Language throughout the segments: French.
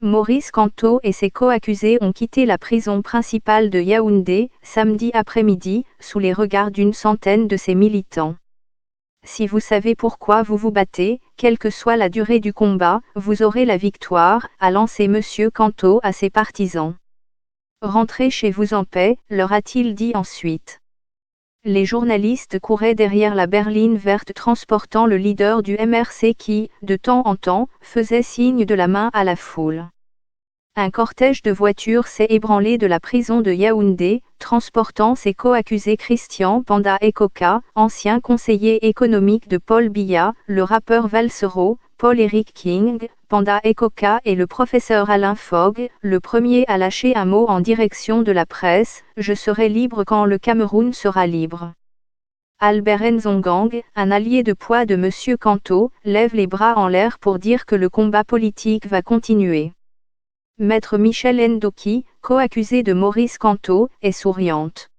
Maurice Kamto et ses co-accusés ont quitté la prison principale de Yaoundé, samedi après-midi, sous les regards d'une centaine de ses militants. Si vous savez pourquoi vous vous battez, quelle que soit la durée du combat, vous aurez la victoire, a lancé M. Kamto à ses partisans. Rentrez chez vous en paix, leur a-t-il dit ensuite. Les journalistes couraient derrière la berline verte transportant le leader du MRC qui, de temps en temps, faisait signe de la main à la foule. Un cortège de voitures s'est ébranlé de la prison de Yaoundé, transportant ses co-accusés Christian Panda Ekoka, ancien conseiller économique de Paul Biya, le rappeur Valsero, Paul-Eric King, Panda Ekoka et le professeur Alain Fogg, le premier à lâcher un mot en direction de la presse, « Je serai libre quand le Cameroun sera libre ». Albert Nzongang, un allié de poids de M. Kamto, lève les bras en l'air pour dire que le combat politique va continuer. Maître Michel Ndoki, co-accusé de Maurice Kamto, est souriante.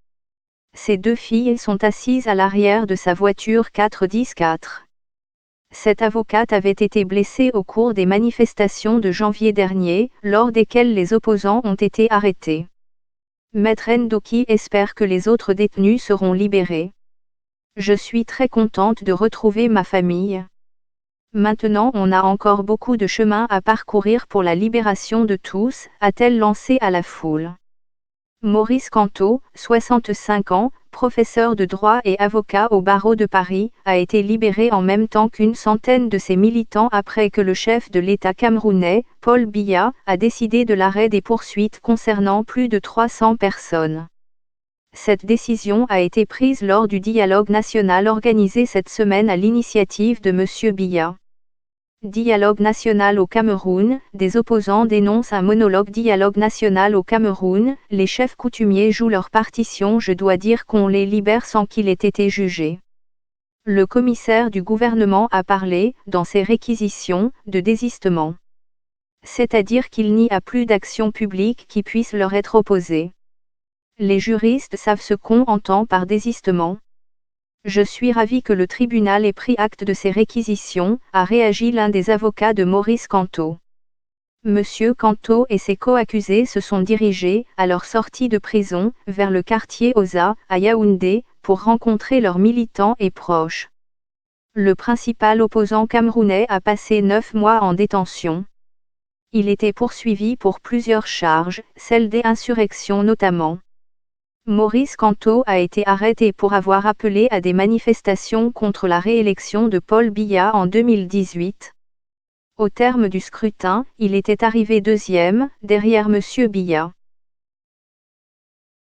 Ses deux filles sont assises à l'arrière de sa voiture 410-4. Cette avocate avait été blessée au cours des manifestations de janvier dernier, lors desquelles les opposants ont été arrêtés. Maître Ndoki espère que les autres détenus seront libérés. Je suis très contente de retrouver ma famille. Maintenant on a encore beaucoup de chemin à parcourir pour la libération de tous, a-t-elle lancé à la foule. Maurice Kamto, 65 ans, professeur de droit et avocat au barreau de Paris, a été libéré en même temps qu'une centaine de ses militants après que le chef de l'État camerounais, Paul Biya, a décidé de l'arrêt des poursuites concernant plus de 300 personnes. Cette décision a été prise lors du dialogue national organisé cette semaine à l'initiative de M. Biya. Dialogue national au Cameroun, des opposants dénoncent un monologue. Dialogue national au Cameroun, les chefs coutumiers jouent leur partition. Je dois dire qu'on les libère sans qu'il ait été jugé. Le commissaire du gouvernement a parlé, dans ses réquisitions, de désistement. C'est-à-dire qu'il n'y a plus d'action publique qui puisse leur être opposée. Les juristes savent ce qu'on entend par désistement. Je suis ravi que le tribunal ait pris acte de ces réquisitions, a réagi l'un des avocats de Maurice Kamto. Monsieur Kamto et ses co-accusés se sont dirigés, à leur sortie de prison, vers le quartier Oza, à Yaoundé, pour rencontrer leurs militants et proches. Le principal opposant camerounais a passé 9 mois en détention. Il était poursuivi pour plusieurs charges, celles d'insurrection notamment. Maurice Kamto a été arrêté pour avoir appelé à des manifestations contre la réélection de Paul Biya en 2018. Au terme du scrutin, il était arrivé deuxième, derrière M. Biya.